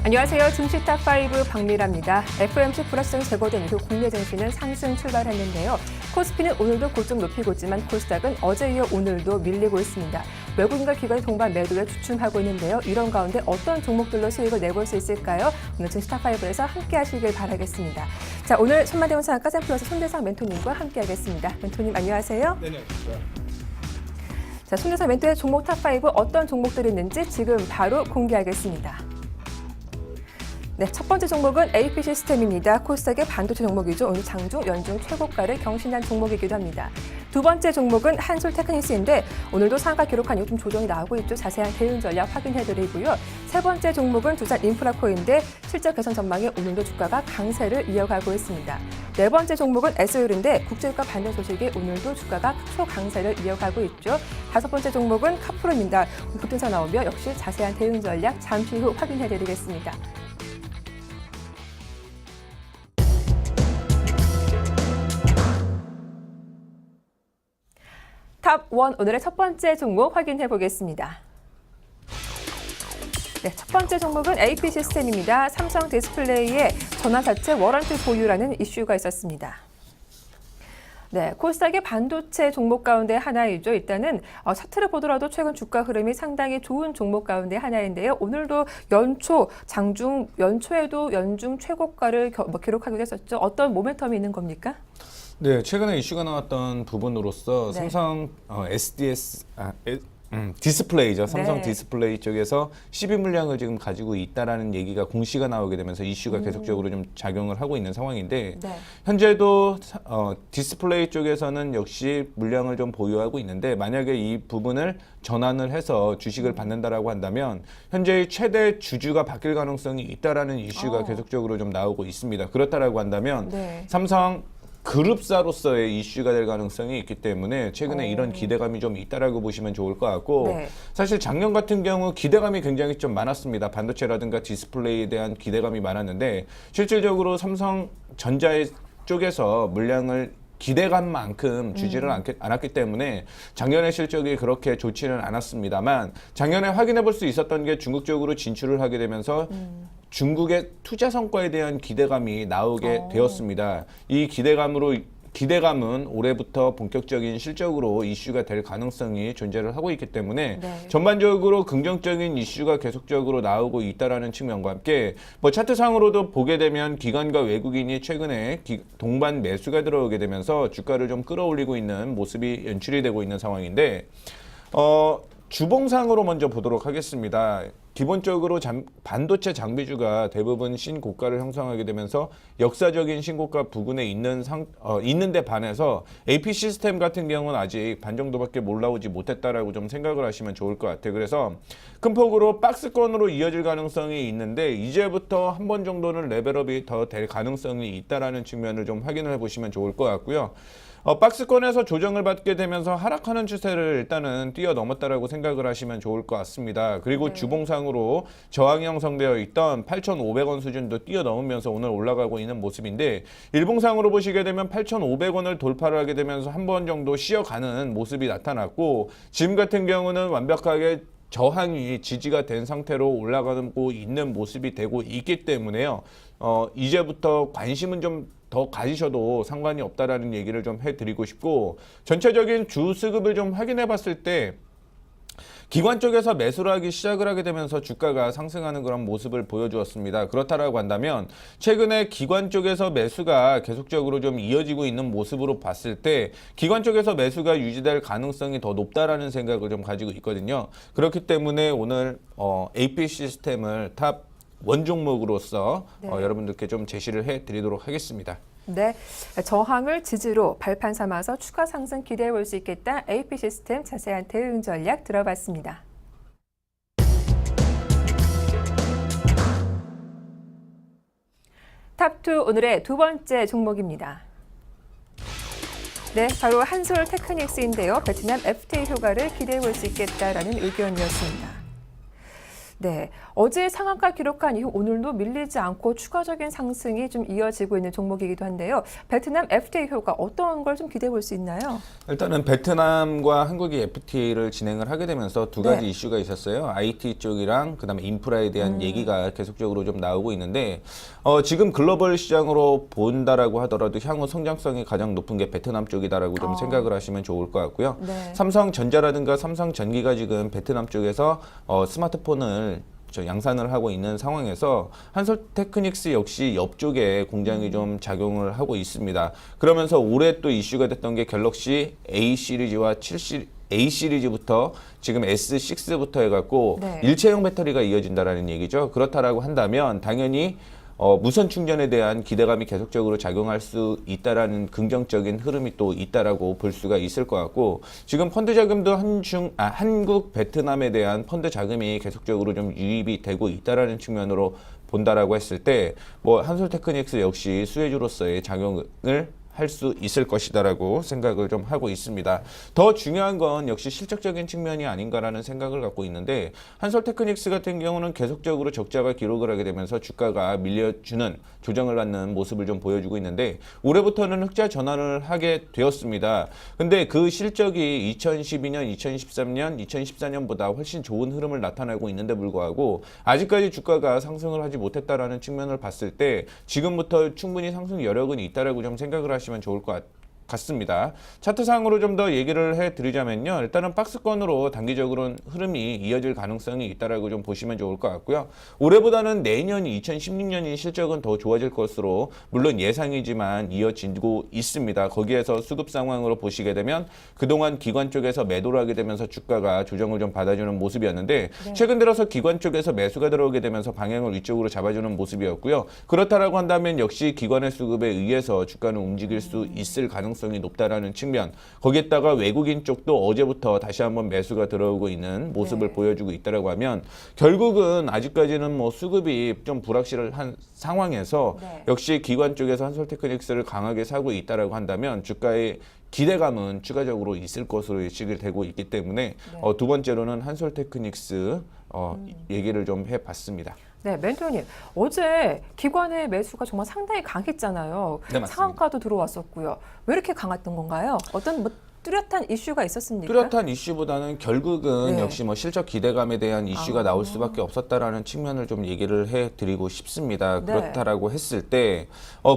안녕하세요. 증시 탑5 박미라입니다. FOMC 불확실성이 제거된 이후 국내 증시는 상승 출발했는데요. 코스피는 오늘도 고점 높이고 있지만 코스닥은 어제 이어 오늘도 밀리고 있습니다. 외국인과 기관의 동반 매도에 주춤하고 있는데요. 이런 가운데 어떤 종목들로 수익을 내볼 수 있을까요? 오늘 증시 탑5에서 함께 하시길 바라겠습니다. 자, 오늘 손만대원 상학과 샘플러스 손대상 멘토님과 함께 하겠습니다. 멘토님 안녕하세요. 네네. 자, 손대상 멘토의 종목 탑5 어떤 종목들이 있는지 지금 바로 공개하겠습니다. 네, 첫 번째 종목은 AP 시스템입니다. 코스닥의 반도체 종목이죠. 오늘 장중, 연중 최고가를 경신한 종목이기도 합니다. 두 번째 종목은 한솔 테크닉스인데 오늘도 상가 기록한 이후 좀 조정이 나오고 있죠. 자세한 대응 전략 확인해드리고요. 세 번째 종목은 두산 인프라코인데 실적 개선 전망에 오늘도 주가가 강세를 이어가고 있습니다. 네 번째 종목은 SO율인데 국제유가 반등 소식에 오늘도 주가가 초강세를 이어가고 있죠. 다섯 번째 종목은 카프로입니다. 급등세 나오며 역시 자세한 대응 전략 잠시 후 확인해드리겠습니다. 탑1 오늘의 첫 번째 종목 확인해 보겠습니다. 네, 첫 번째 종목은 AP 시스템입니다. 삼성 디스플레이의 전화사채 워런티 보유라는 이슈가 있었습니다. 네, 코스닥의 반도체 종목 가운데 하나이죠. 일단은 차트를 보더라도 최근 주가 흐름이 상당히 좋은 종목 가운데 하나인데요. 오늘도 연초에도 연중 최고가를 기록하기도 했었죠. 어떤 모멘텀이 있는 겁니까? 네, 최근에 이슈가 나왔던 부분으로서 네. 삼성 디스플레이죠. 삼성 네. 디스플레이 쪽에서 12물량을 지금 가지고 있다라는 얘기가 공시가 나오게 되면서 이슈가 계속적으로 좀 작용을 하고 있는 상황인데 네. 현재도 디스플레이 쪽에서는 역시 물량을 좀 보유하고 있는데 만약에 이 부분을 전환을 해서 주식을 받는다라고 한다면 현재의 최대 주주가 바뀔 가능성이 있다라는 이슈가 계속적으로 좀 나오고 있습니다. 그렇다라고 한다면 네. 삼성 그룹사로서의 이슈가 될 가능성이 있기 때문에 최근에 이런 기대감이 좀 있다라고 보시면 좋을 것 같고 네. 사실 작년 같은 경우 기대감이 굉장히 좀 많았습니다. 반도체라든가 디스플레이에 대한 기대감이 많았는데 실질적으로 삼성전자 쪽에서 물량을 기대감만큼 주지를 않았기 때문에 작년의 실적이 그렇게 좋지는 않았습니다만 작년에 확인해 볼 수 있었던 게 중국 쪽으로 진출을 하게 되면서 중국의 투자 성과에 대한 기대감이 나오게 되었습니다. 이 기대감은 올해부터 본격적인 실적으로 이슈가 될 가능성이 존재를 하고 있기 때문에 네. 전반적으로 긍정적인 이슈가 계속적으로 나오고 있다라는 측면과 함께 차트상으로도 보게 되면 기관과 외국인이 최근에 동반 매수가 들어오게 되면서 주가를 좀 끌어올리고 있는 모습이 연출이 되고 있는 상황인데 주봉상으로 먼저 보도록 하겠습니다. 기본적으로 반도체 장비주가 대부분 신고가를 형성하게 되면서 역사적인 신고가 부근에 있는데 반해서 AP 시스템 같은 경우는 아직 반 정도밖에 올라오지 못했다라고 좀 생각을 하시면 좋을 것 같아요. 그래서 큰 폭으로 박스권으로 이어질 가능성이 있는데 이제부터 한 번 정도는 레벨업이 더 될 가능성이 있다라는 측면을 좀 확인을 해보시면 좋을 것 같고요. 박스권에서 조정을 받게 되면서 하락하는 추세를 일단은 뛰어넘었다라고 생각을 하시면 좋을 것 같습니다. 그리고 네. 주봉상으로 저항이 형성되어 있던 8,500원 수준도 뛰어넘으면서 오늘 올라가고 있는 모습인데 일봉상으로 보시게 되면 8,500원을 돌파를 하게 되면서 한 번 정도 쉬어가는 모습이 나타났고 지금 같은 경우는 완벽하게 저항이 지지가 된 상태로 올라가고 있는 모습이 되고 있기 때문에요. 이제부터 관심은 좀 더 가지셔도 상관이 없다라는 얘기를 좀 해드리고 싶고 전체적인 주 수급을 좀 확인해 봤을 때 기관 쪽에서 매수를 하기 시작을 하게 되면서 주가가 상승하는 그런 모습을 보여주었습니다. 그렇다라고 한다면 최근에 기관 쪽에서 매수가 계속적으로 좀 이어지고 있는 모습으로 봤을 때 기관 쪽에서 매수가 유지될 가능성이 더 높다라는 생각을 좀 가지고 있거든요. 그렇기 때문에 오늘 AP 시스템을 탑 원종목으로서 네. 여러분들께 좀 제시를 해드리도록 하겠습니다. 네, 저항을 지지로 발판 삼아서 추가 상승 기대해 볼 수 있겠다. AP 시스템 자세한 대응 전략 들어봤습니다. 탑2 오늘의 두 번째 종목입니다. 네, 바로 한솔 테크닉스인데요. 베트남 FTA 효과를 기대해 볼 수 있겠다라는 의견이었습니다. 네, 어제 상한가 기록한 이후 오늘도 밀리지 않고 추가적인 상승이 좀 이어지고 있는 종목이기도 한데요. 베트남 FTA 효과 어떤 걸 좀 기대해 볼 수 있나요? 일단은 베트남과 한국이 FTA를 진행을 하게 되면서 두 가지 네. 이슈가 있었어요. IT 쪽이랑 그다음에 인프라에 대한 얘기가 계속적으로 좀 나오고 있는데 지금 글로벌 시장으로 본다라고 하더라도 향후 성장성이 가장 높은 게 베트남 쪽이다라고 좀 생각을 하시면 좋을 것 같고요. 네. 삼성전자라든가 삼성전기가 지금 베트남 쪽에서 스마트폰을 양산을 하고 있는 상황에서 한솔테크닉스 역시 옆쪽에 공장이 좀 작용을 하고 있습니다. 그러면서 올해 또 이슈가 됐던 게 갤럭시 A 시리즈와 A 시리즈부터 지금 S6부터 해갖고 네. 일체형 배터리가 이어진다라는 얘기죠. 그렇다라고 한다면 당연히 무선 충전에 대한 기대감이 계속적으로 작용할 수 있다라는 긍정적인 흐름이 또 있다라고 볼 수가 있을 것 같고 지금 펀드 자금도 한국 베트남에 대한 펀드 자금이 계속적으로 좀 유입이 되고 있다라는 측면으로 본다라고 했을 때 뭐 한솔테크닉스 역시 수혜주로서의 작용을 할 수 있을 것이다라고 생각을 좀 하고 있습니다. 더 중요한 건 역시 실적적인 측면이 아닌가라는 생각을 갖고 있는데 한솔테크닉스 같은 경우는 계속적으로 적자가 기록을 하게 되면서 주가가 밀려주는 조정을 받는 모습을 좀 보여주고 있는데 올해부터는 흑자 전환을 하게 되었습니다. 근데 그 실적이 2012년, 2013년, 2014년보다 훨씬 좋은 흐름을 나타내고 있는데 불구하고 아직까지 주가가 상승을 하지 못했다라는 측면을 봤을 때 지금부터 충분히 상승 여력은 있다라고 좀 생각을 하시면 좋을 것 같습니다. 차트상으로 좀 더 얘기를 해드리자면요. 일단은 박스권으로 단기적으로는 흐름이 이어질 가능성이 있다라고 좀 보시면 좋을 것 같고요. 올해보다는 내년이 2016년이 실적은 더 좋아질 것으로 물론 예상이지만 이어지고 있습니다. 거기에서 수급 상황으로 보시게 되면 그동안 기관 쪽에서 매도를 하게 되면서 주가가 조정을 좀 받아주는 모습이었는데 최근 들어서 기관 쪽에서 매수가 들어오게 되면서 방향을 위쪽으로 잡아주는 모습이었고요. 그렇다라고 한다면 역시 기관의 수급에 의해서 주가는 움직일 수 있을 가능성이 높다라는 측면 거기에다가 외국인 쪽도 어제부터 다시 한번 매수가 들어오고 있는 모습을 보여주고 있다라고 하면 결국은 아직까지는 뭐 수급이 좀 불확실한 상황에서 역시 기관 쪽에서 한솔테크닉스를 강하게 사고 있다라고 한다면 주가의 기대감은 추가적으로 있을 것으로 예측이 되고 있기 때문에 두 번째로는 한솔테크닉스 얘기를 좀 해봤습니다. 네, 멘토님. 어제 기관의 매수가 정말 상당히 강했잖아요. 네, 맞습니다. 상한가도 들어왔었고요. 왜 이렇게 강했던 건가요? 어떤 뭐 뚜렷한 이슈가 있었습니까? 뚜렷한 이슈보다는 결국은 네. 역시 뭐 실적 기대감에 대한 이슈가 나올 수밖에 없었다라는 측면을 좀 얘기를 해드리고 싶습니다. 네. 그렇다라고 했을 때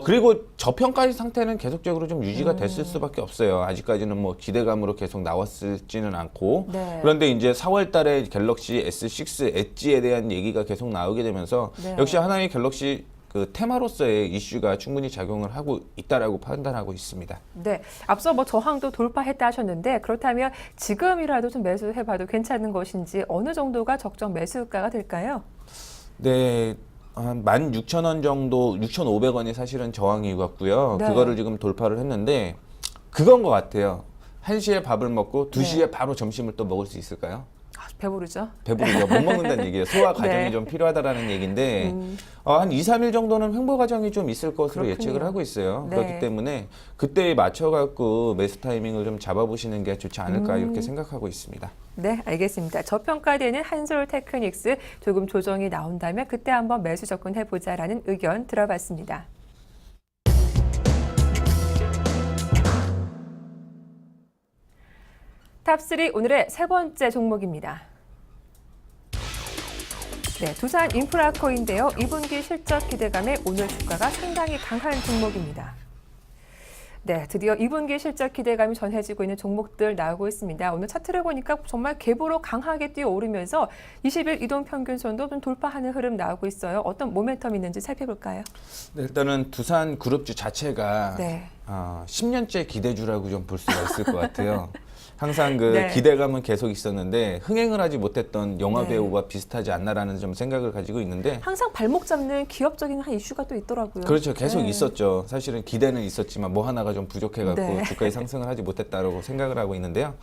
그리고 저평가 상태는 계속적으로 좀 유지가 됐을 수밖에 없어요. 아직까지는 뭐 기대감으로 계속 나왔을지는 않고 네. 그런데 이제 4월달에 갤럭시 S6 엣지에 대한 얘기가 계속 나오게 되면서 네. 역시 하나의 갤럭시 그 테마로서의 이슈가 충분히 작용을 하고 있다라고 판단하고 있습니다. 네, 앞서 뭐 저항도 돌파했다 하셨는데 그렇다면 지금이라도 좀 매수해봐도 괜찮은 것인지 어느 정도가 적정 매수가가 될까요? 네, 한 16,000원 정도, 6,500원이 사실은 저항이었고요. 네. 그거를 지금 돌파를 했는데 그건 것 같아요. 1시에 밥을 먹고 2시에 바로 점심을 또 먹을 수 있을까요? 아, 배부르죠? 배부르죠. 못 먹는다는 얘기예요. 소화 과정이 네. 좀 필요하다라는 얘기인데 한 2, 3일 정도는 횡보 과정이 좀 있을 것으로 그렇군요. 예측을 하고 있어요. 네. 그렇기 때문에 그때에 맞춰갖고 매수 타이밍을 좀 잡아보시는 게 좋지 않을까 이렇게 생각하고 있습니다. 네, 알겠습니다. 저평가되는 한솔테크닉스 조금 조정이 나온다면 그때 한번 매수 접근해보자라는 의견 들어봤습니다. 탑3 오늘의 세 번째 종목입니다. 네, 두산 인프라코인데요. 2분기 실적 기대감에 오늘 주가가 상당히 강한 종목입니다. 네, 드디어 2분기 실적 기대감이 전해지고 있는 종목들 나오고 있습니다. 오늘 차트를 보니까 정말 갭으로 강하게 뛰어오르면서 20일 이동평균선도 좀 돌파하는 흐름 나오고 있어요. 어떤 모멘텀이 있는지 살펴볼까요? 네, 일단은 두산 그룹주 자체가 네. 10년째 기대주라고 좀 볼 수가 있을 것 같아요. 항상 그 네. 기대감은 계속 있었는데 흥행을 하지 못했던 영화 네. 배우와 비슷하지 않나라는 좀 생각을 가지고 있는데 항상 발목 잡는 기업적인 한 이슈가 또 있더라고요. 그렇죠. 계속 네. 있었죠. 사실은 기대는 있었지만 뭐 하나가 좀 부족해갖고 네. 주가의 상승을 하지 못했다고 생각을 하고 있는데요.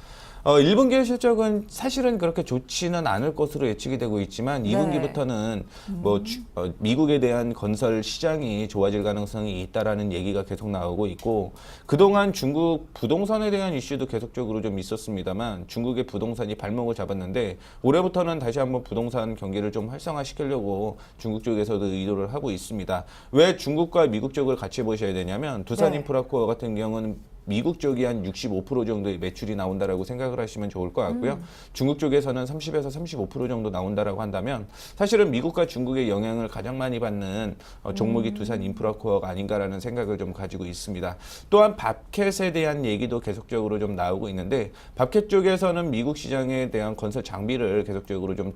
1분기의 실적은 사실은 그렇게 좋지는 않을 것으로 예측이 되고 있지만 네. 2분기부터는 미국에 대한 건설 시장이 좋아질 가능성이 있다라는 얘기가 계속 나오고 있고 그동안 중국 부동산에 대한 이슈도 계속적으로 좀 있었습니다만 중국의 부동산이 발목을 잡았는데 올해부터는 다시 한번 부동산 경기를 좀 활성화시키려고 중국 쪽에서도 의도를 하고 있습니다. 왜 중국과 미국 쪽을 같이 보셔야 되냐면 두산 네. 인프라코어 같은 경우는 미국 쪽이 한 65% 정도의 매출이 나온다라고 생각을 하시면 좋을 것 같고요. 중국 쪽에서는 30에서 35% 정도 나온다라고 한다면 사실은 미국과 중국의 영향을 가장 많이 받는 종목이 두산 인프라코어가 아닌가라는 생각을 좀 가지고 있습니다. 또한 밥캣에 대한 얘기도 계속적으로 좀 나오고 있는데 밥캣 쪽에서는 미국 시장에 대한 건설 장비를 계속적으로 좀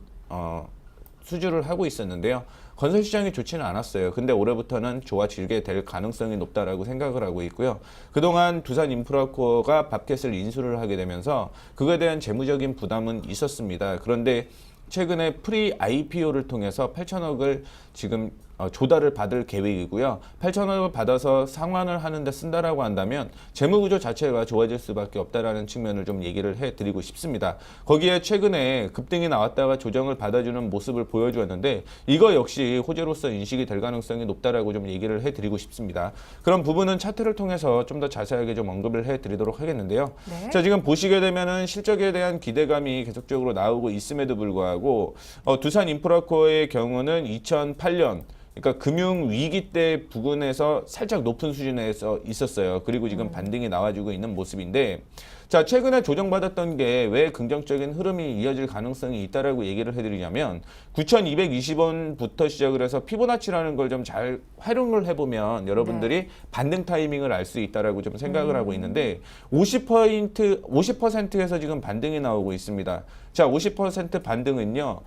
수주를 하고 있었는데요. 건설 시장이 좋지는 않았어요. 근데 올해부터는 좋아지게 될 가능성이 높다라고 생각을 하고 있고요. 그동안 두산 인프라코어가 밥캣을 인수를 하게 되면서 그거에 대한 재무적인 부담은 있었습니다. 그런데 최근에 프리 IPO를 통해서 8천억을 지금 조달을 받을 계획이고요. 8천억을 받아서 상환을 하는 데 쓴다라고 한다면 재무구조 자체가 좋아질 수밖에 없다라는 측면을 좀 얘기를 해드리고 싶습니다. 거기에 최근에 급등이 나왔다가 조정을 받아주는 모습을 보여주었는데 이거 역시 호재로서 인식이 될 가능성이 높다라고 좀 얘기를 해드리고 싶습니다. 그런 부분은 차트를 통해서 좀 더 자세하게 좀 언급을 해드리도록 하겠는데요. 네. 자, 지금 보시게 되면은 실적에 대한 기대감이 계속적으로 나오고 있음에도 불구하고 두산 인프라코어의 경우는 2008년 그러니까 금융 위기 때 부근에서 살짝 높은 수준에서 있었어요. 그리고 지금 반등이 나와주고 있는 모습인데 자, 최근에 조정받았던 게 왜 긍정적인 흐름이 이어질 가능성이 있다라고 얘기를 해드리냐면 9,220원부터 시작을 해서 피보나치라는 걸 좀 잘 활용을 해보면 여러분들이 반등 타이밍을 알 수 있다라고 좀 생각을 하고 있는데 50%에서 지금 반등이 나오고 있습니다. 자, 50% 반등은요.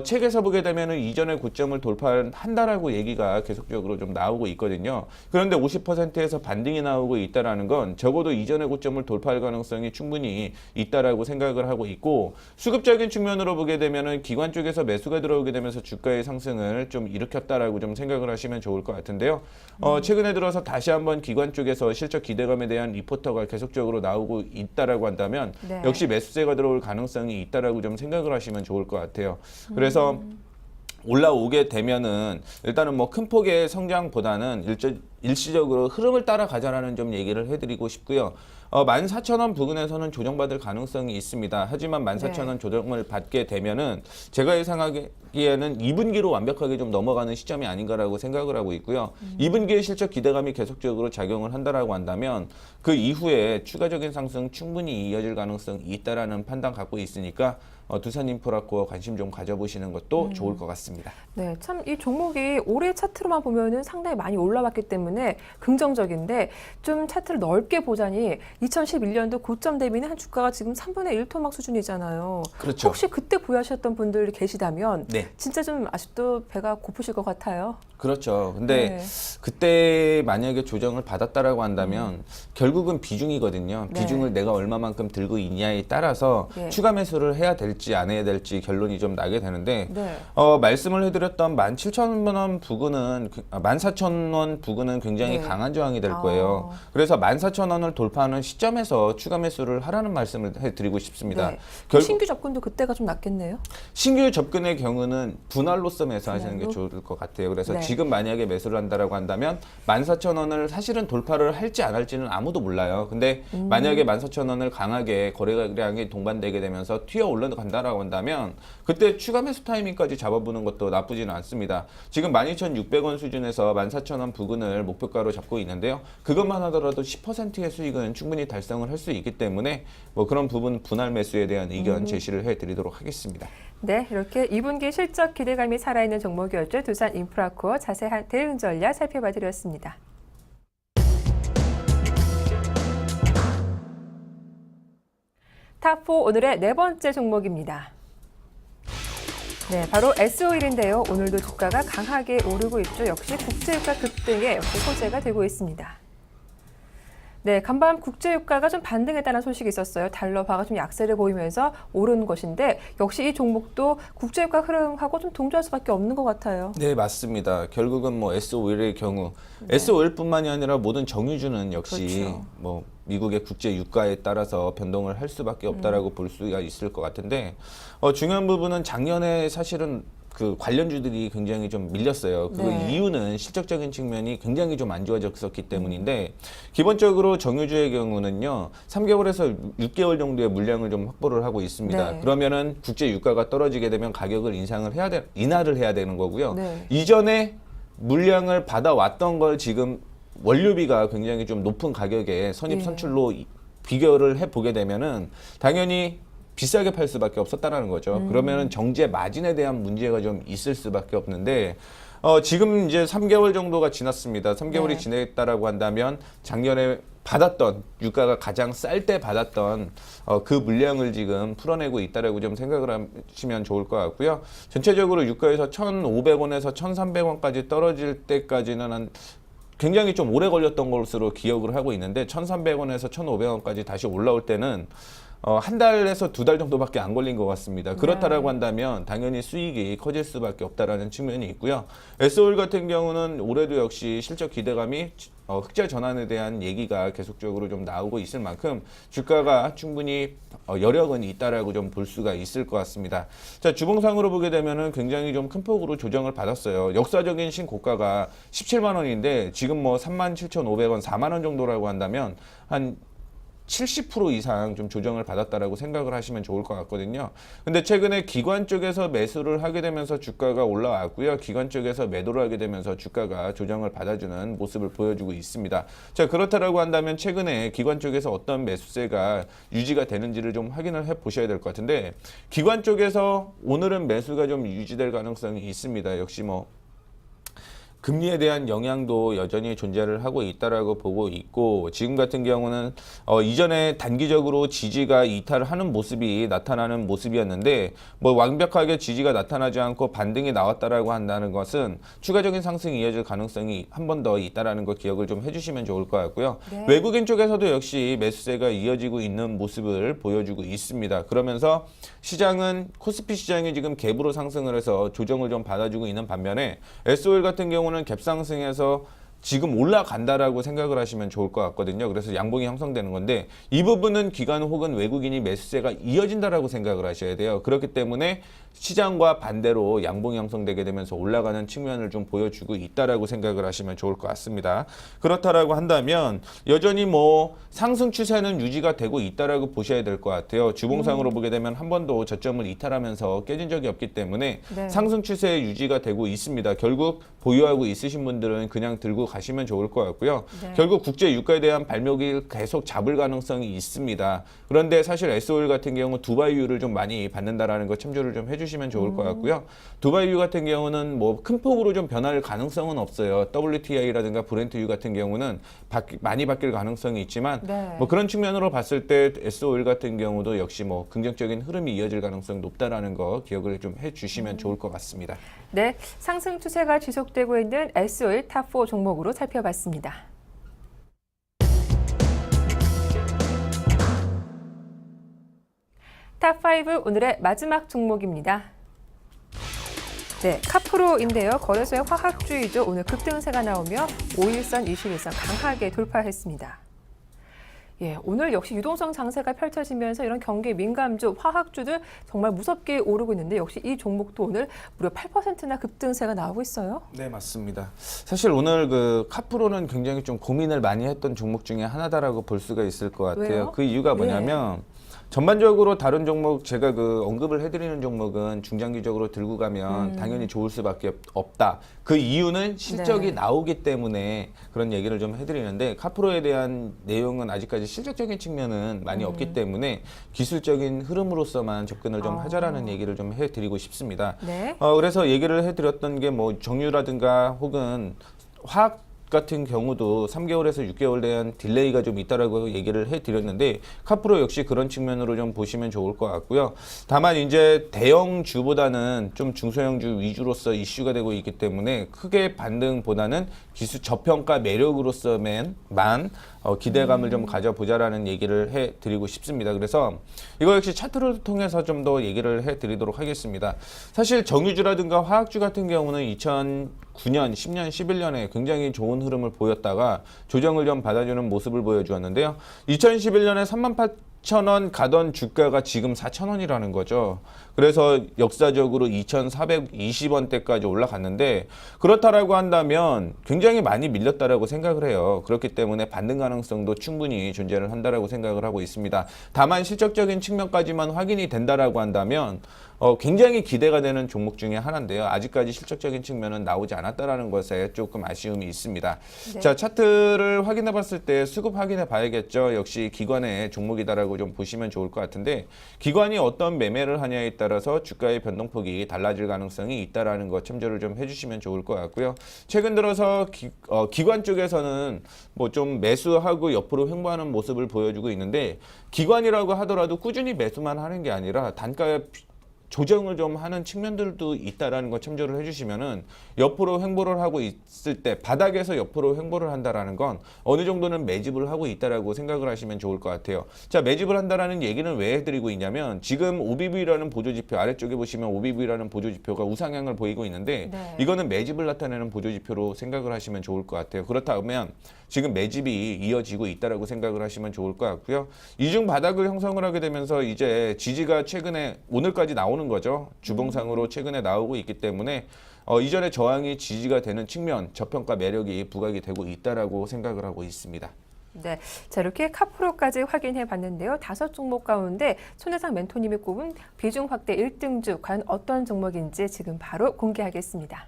책에서 보게 되면은 이전의 고점을 돌파한다라고 얘기가 계속적으로 좀 나오고 있거든요. 그런데 50%에서 반등이 나오고 있다라는 건 적어도 이전의 고점을 돌파할 가능성이 충분히 있다라고 생각을 하고 있고 수급적인 측면으로 보게 되면은 기관 쪽에서 매수가 들어오게 되면서 주가의 상승을 좀 일으켰다라고 좀 생각을 하시면 좋을 것 같은데요. 최근에 들어서 다시 한번 기관 쪽에서 실적 기대감에 대한 리포터가 계속적으로 나오고 있다라고 한다면 네. 역시 매수세가 들어올 가능성이 있다라고 좀 생각을 하시면 좋을 것 같아요. 그래서 올라오게 되면은 일단은 뭐 큰 폭의 성장보다는 일시적으로 흐름을 따라가자라는 좀 얘기를 해드리고 싶고요. 14,000원 부근에서는 조정받을 가능성이 있습니다. 하지만 14,000원 조정을 받게 되면은 제가 예상하기에는 2분기로 완벽하게 좀 넘어가는 시점이 아닌가라고 생각을 하고 있고요. 2분기의 실적 기대감이 계속적으로 작용을 한다라고 한다면 그 이후에 추가적인 상승 충분히 이어질 가능성이 있다라는 판단 갖고 있으니까 두산 인프라코어 관심 좀 가져보시는 것도 좋을 것 같습니다. 네, 참 이 종목이 올해 차트로만 보면은 상당히 많이 올라왔기 때문에 긍정적인데 좀 차트를 넓게 보자니 2011년도 고점 대비는 한 주가가 지금 3분의 1 토막 수준이잖아요. 그렇죠. 혹시 그때 보유하셨던 분들이 계시다면 네. 진짜 좀 아직도 배가 고프실 것 같아요. 그렇죠. 근데 네. 그때 만약에 조정을 받았다라고 한다면 결국은 비중이거든요. 네. 비중을 내가 얼마만큼 들고 있냐에 따라서 네. 추가 매수를 해야 될지 안 해야 될지 결론이 좀 나게 되는데 네. 말씀을 해드렸던 17,000원 부근은 14,000원 부근은 굉장히 네. 강한 저항이 될 거예요. 그래서 14,000원을 돌파하는 시점에서 추가 매수를 하라는 말씀을 해드리고 싶습니다. 네. 그 신규 접근도 그때가 좀 낫겠네요. 신규 접근의 경우는 분할로서 매수하시는 게 분할로? 좋을 것 같아요. 그래서 네. 지금 만약에 매수를 한다라고 한다면 14,000원을 사실은 돌파를 할지 안 할지는 아무도 몰라요. 근데 만약에 14,000원을 강하게 거래량이 동반되게 되면서 튀어 올라간다라고 한다면 그때 추가 매수 타이밍까지 잡아보는 것도 나쁘지는 않습니다. 지금 12,600원 수준에서 14,000원 부근을 목표가로 잡고 있는데요. 그것만 하더라도 10%의 수익은 충분히 달성을 할 수 있기 때문에 뭐 그런 부분 분할 매수에 대한 의견 제시를 해드리도록 하겠습니다. 네, 이렇게 2분기 실적 기대감이 살아있는 종목이었죠. 두산 인프라코어 자세한 대응 전략 살펴봐 드렸습니다. 탑4 오늘의 네 번째 종목입니다. 네, 바로 S-오일인데요. 오늘도 주가가 강하게 오르고 있죠. 역시 국제유가 급등에 역시 호재가 되고 있습니다. 네, 간밤 국제유가가 좀 반등했다는 소식이 있었어요. 달러화가 좀 약세를 보이면서 오른 것인데 역시 이 종목도 국제유가 흐름하고 좀 동조할 수밖에 없는 것 같아요. 네, 맞습니다. 결국은 뭐 S-오일의 경우 S-오일뿐만이 아니라 모든 정유주는 역시 그렇죠. 뭐 미국의 국제 유가에 따라서 변동을 할 수밖에 없다라고 볼 수가 있을 것 같은데 중요한 부분은 작년에 사실은 그 관련주들이 굉장히 좀 밀렸어요. 그 네. 이유는 실적적인 측면이 굉장히 좀 안 좋아졌었기 때문인데 기본적으로 정유주의 경우는요 3개월에서 6개월 정도의 물량을 좀 확보를 하고 있습니다. 네. 그러면은 국제 유가가 떨어지게 되면 가격을 인하를 해야 되는 거고요. 네. 이전에 물량을 받아왔던 걸 지금 원료비가 굉장히 좀 높은 가격에 선입 예. 선출로 비교를 해보게 되면은 당연히 비싸게 팔 수밖에 없었다는 거죠. 그러면은 정제 마진에 대한 문제가 좀 있을 수밖에 없는데 지금 이제 3개월 정도가 지났습니다. 3개월이 네. 지났다라고 한다면 작년에 받았던 유가가 가장 쌀 때 받았던 그 물량을 지금 풀어내고 있다라고 좀 생각을 하시면 좋을 것 같고요. 전체적으로 유가에서 1,500원에서 1,300원까지 떨어질 때까지는 한 굉장히 좀 오래 걸렸던 것으로 기억을 하고 있는데 1,300원에서 1,500원까지 다시 올라올 때는 한 달에서 두 달 정도밖에 안 걸린 것 같습니다. 그렇다라고 한다면 당연히 수익이 커질 수밖에 없다라는 측면이 있고요. S-오일 같은 경우는 올해도 역시 실적 기대감이 흑자 전환에 대한 얘기가 계속적으로 좀 나오고 있을 만큼 주가가 충분히 여력은 있다라고 좀 볼 수가 있을 것 같습니다. 자, 주봉상으로 보게 되면은 굉장히 좀 큰 폭으로 조정을 받았어요. 역사적인 신고가가 17만 원인데 지금 뭐 37,500원, 4만 원 정도라고 한다면 한 70% 이상 좀 조정을 받았다라고 생각을 하시면 좋을 것 같거든요. 근데 최근에 기관 쪽에서 매수를 하게 되면서 주가가 올라왔고요. 기관 쪽에서 매도를 하게 되면서 주가가 조정을 받아주는 모습을 보여주고 있습니다. 자, 그렇다라고 한다면 최근에 기관 쪽에서 어떤 매수세가 유지가 되는지를 좀 확인을 해 보셔야 될 것 같은데 기관 쪽에서 오늘은 매수가 좀 유지될 가능성이 있습니다. 역시 뭐 금리에 대한 영향도 여전히 존재를 하고 있다라고 보고 있고 지금 같은 경우는 이전에 단기적으로 지지가 이탈하는 모습이 나타나는 모습이었는데 뭐 완벽하게 지지가 나타나지 않고 반등이 나왔다라고 한다는 것은 추가적인 상승이 이어질 가능성이 한 번 더 있다라는 거 기억을 좀 해주시면 좋을 것 같고요. 네. 외국인 쪽에서도 역시 매수세가 이어지고 있는 모습을 보여주고 있습니다. 그러면서 시장은 코스피 시장이 지금 갭으로 상승을 해서 조정을 좀 받아주고 있는 반면에 S-오일 같은 경우는 갭상승해서 지금 올라간다라고 생각을 하시면 좋을 것 같거든요. 그래서 양봉이 형성되는 건데 이 부분은 기관 혹은 외국인이 매수세가 이어진다라고 생각을 하셔야 돼요. 그렇기 때문에 시장과 반대로 양봉이 형성되게 되면서 올라가는 측면을 좀 보여주고 있다라고 생각을 하시면 좋을 것 같습니다. 그렇다라고 한다면 여전히 뭐 상승 추세는 유지가 되고 있다라고 보셔야 될 것 같아요. 주봉상으로 보게 되면 한 번도 저점을 이탈하면서 깨진 적이 없기 때문에 네. 상승 추세 유지가 되고 있습니다. 결국 보유하고 있으신 분들은 그냥 들고 가시면 좋을 것 같고요. 네. 결국 국제 유가에 대한 발목을 계속 잡을 가능성이 있습니다. 그런데 사실 S-오일 같은 경우 두바이유를 좀 많이 받는다라는 거 참조를 좀 해주시면 좋을 것 같고요. 두바이유 같은 경우는 뭐 큰 폭으로 좀 변할 가능성은 없어요. WTI라든가 브렌트유 같은 경우는 많이 바뀔 가능성이 있지만 네. 뭐 그런 측면으로 봤을 때 S-오일 같은 경우도 역시 뭐 긍정적인 흐름이 이어질 가능성이 높다라는 거 기억을 좀 해주시면 좋을 것 같습니다. 네, 상승 추세가 지속되고 있는 S-오일 탑4 종목으로 살펴봤습니다. 탑5 오늘의 마지막 종목입니다. 네, 카프로인데요. 거래소의 화학주이죠. 오늘 급등세가 나오며 5일선, 21선 강하게 돌파했습니다. 예, 오늘 역시 유동성 장세가 펼쳐지면서 이런 경기 민감주, 화학주들 정말 무섭게 오르고 있는데 역시 이 종목도 오늘 무려 8%나 급등세가 나오고 있어요. 네, 맞습니다. 사실 오늘 그 카프로는 굉장히 좀 고민을 많이 했던 종목 중에 하나다라고 볼 수가 있을 것 같아요. 왜요? 그 이유가 뭐냐면 전반적으로 다른 종목 제가 그 언급을 해드리는 종목은 중장기적으로 들고 가면 당연히 좋을 수밖에 없다. 그 이유는 실적이 네. 나오기 때문에 그런 얘기를 좀 해드리는데 카프로에 대한 내용은 아직까지 실적적인 측면은 많이 없기 때문에 기술적인 흐름으로서만 접근을 좀 하자라는 얘기를 좀 해드리고 싶습니다. 네. 그래서 얘기를 해드렸던 게 뭐 정유라든가 혹은 화학 같은 경우도 3개월에서 6개월 대한 딜레이가 좀 있다라고 얘기를 해드렸는데 카프로 역시 그런 측면으로 좀 보시면 좋을 것 같고요. 다만 이제 대형주보다는 좀 중소형주 위주로서 이슈가 되고 있기 때문에 크게 반등보다는 기술 저평가 매력으로서만 기대감을 좀 가져보자라는 얘기를 해드리고 싶습니다. 그래서 이거 역시 차트를 통해서 좀 더 얘기를 해드리도록 하겠습니다. 사실 정유주라든가 화학주 같은 경우는 2009년, 10년, 11년에 굉장히 좋은 흐름을 보였다가 조정을 좀 받아주는 모습을 보여주었는데요. 2011년에 38,000원 가던 주가가 지금 4,000원이라는 거죠. 그래서 역사적으로 2,420원대까지 올라갔는데 그렇다라고 한다면 굉장히 많이 밀렸다라고 생각을 해요. 그렇기 때문에 반등 가능성도 충분히 존재를 한다라고 생각을 하고 있습니다. 다만 실적적인 측면까지만 확인이 된다라고 한다면 굉장히 기대가 되는 종목 중에 하나인데요. 아직까지 실적적인 측면은 나오지 않았다라는 것에 조금 아쉬움이 있습니다. 네. 자, 차트를 확인해 봤을 때 수급 확인해 봐야겠죠. 역시 기관의 종목이다라고 좀 보시면 좋을 것 같은데 기관이 어떤 매매를 하냐에 따라서 주가의 변동폭이 달라질 가능성이 있다라는 것 참조를 좀 해주시면 좋을 것 같고요. 최근 들어서 기관 쪽에서는 뭐 좀 매수하고 옆으로 횡보하는 모습을 보여주고 있는데 기관이라고 하더라도 꾸준히 매수만 하는 게 아니라 단가의 조정을 좀 하는 측면들도 있다라는 거 참조를 해주시면은 옆으로 횡보를 하고 있을 때 바닥에서 옆으로 횡보를 한다라는 건 어느 정도는 매집을 하고 있다라고 생각을 하시면 좋을 것 같아요. 자, 매집을 한다라는 얘기는 왜 해드리고 있냐면 지금 OBV라는 보조지표 아래쪽에 보시면 OBV라는 보조지표가 우상향을 보이고 있는데 네. 이거는 매집을 나타내는 보조지표로 생각을 하시면 좋을 것 같아요. 그렇다면 지금 매집이 이어지고 있다라고 생각을 하시면 좋을 것 같고요. 이중 바닥을 형성을 하게 되면서 이제 지지가 최근에 오늘까지 나오는 거죠. 주봉상으로 최근에 나오고 있기 때문에 이전에 저항이 지지가 되는 측면, 저평가 매력이 부각이 되고 있다라고 생각을 하고 있습니다. 네, 자 이렇게 카프로까지 확인해 봤는데요. 5종목 가운데 손혜상 멘토님이 꼽은 비중 확대 1등주 과연 어떤 종목인지 지금 바로 공개하겠습니다.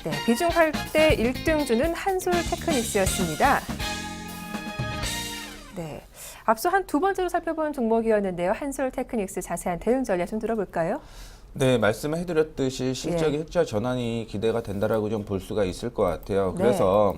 네, 비중 확대 1등주는 한솔테크닉스였습니다. 네, 앞서 한 두 번째로 살펴본 종목이었는데요. 한솔테크닉스 자세한 대응 전략 좀 들어볼까요? 네, 말씀해드렸듯이 실적의 흑자 전환이 기대가 된다라고 좀 볼 수가 있을 것 같아요. 네. 그래서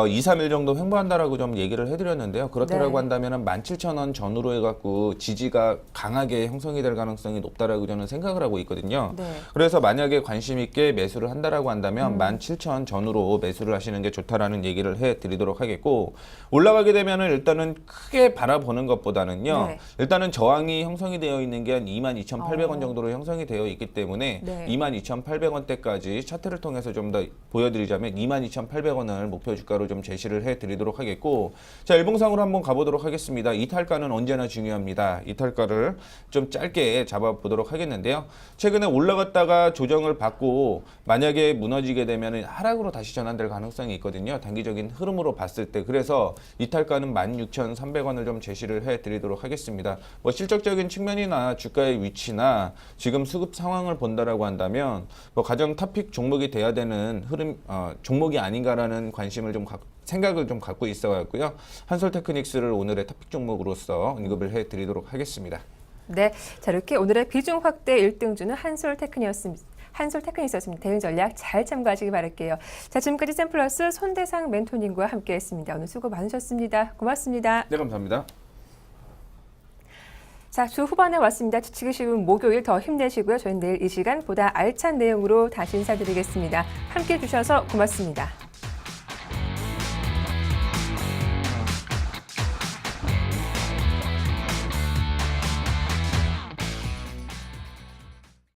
2, 3일 정도 횡보한다라고 좀 얘기를 해드렸는데요. 그렇다라고 네. 한다면 17,000원 전후로 해갖고 지지가 강하게 형성이 될 가능성이 높다라고 저는 생각을 하고 있거든요. 네. 그래서 만약에 관심 있게 매수를 한다라고 한다면 17,000원 전후로 매수를 하시는 게 좋다라는 얘기를 해드리도록 하겠고 올라가게 되면은 일단은 크게 바라보는 것보다는요. 네. 일단은 저항이 형성이 되어 있는 게 한 22,800원 정도로 형성이 되어 있기 때문에 네. 22,800원대까지 차트를 통해서 좀 더 보여드리자면 22,800원을 목표 주가로 좀 제시를 해드리도록 하겠고 자 일봉상으로 한번 가보도록 하겠습니다. 이탈가는 언제나 중요합니다. 이탈가를 좀 짧게 잡아보도록 하겠는데요. 최근에 올라갔다가 조정을 받고 만약에 무너지게 되면 하락으로 다시 전환될 가능성이 있거든요. 단기적인 흐름으로 봤을 때 그래서 이탈가는 16,300원을 좀 제시를 해드리도록 하겠습니다. 뭐 실적적인 측면이나 주가의 위치나 지금 수급 상황을 본다라고 한다면 뭐 가장 탑픽 종목이 돼야 되는 흐름 종목이 아닌가라는 관심을 좀 생각을 좀 갖고 있어갖고요. 한솔테크닉스를 오늘의 탑픽 종목으로서 언급을 해드리도록 하겠습니다. 네, 자 이렇게 오늘의 비중 확대 1등주는 한솔테크닉스였습니다. 대응 전략 잘 참고하시기 바랄게요. 자 지금까지 샘플러스 손대상 멘토님과 함께했습니다. 오늘 수고 많으셨습니다. 고맙습니다. 네, 감사합니다. 자, 주 후반에 왔습니다. 지치기 쉬운 목요일 더 힘내시고요. 저희는 내일 이 시간 보다 알찬 내용으로 다시 인사드리겠습니다. 함께해 주셔서 고맙습니다.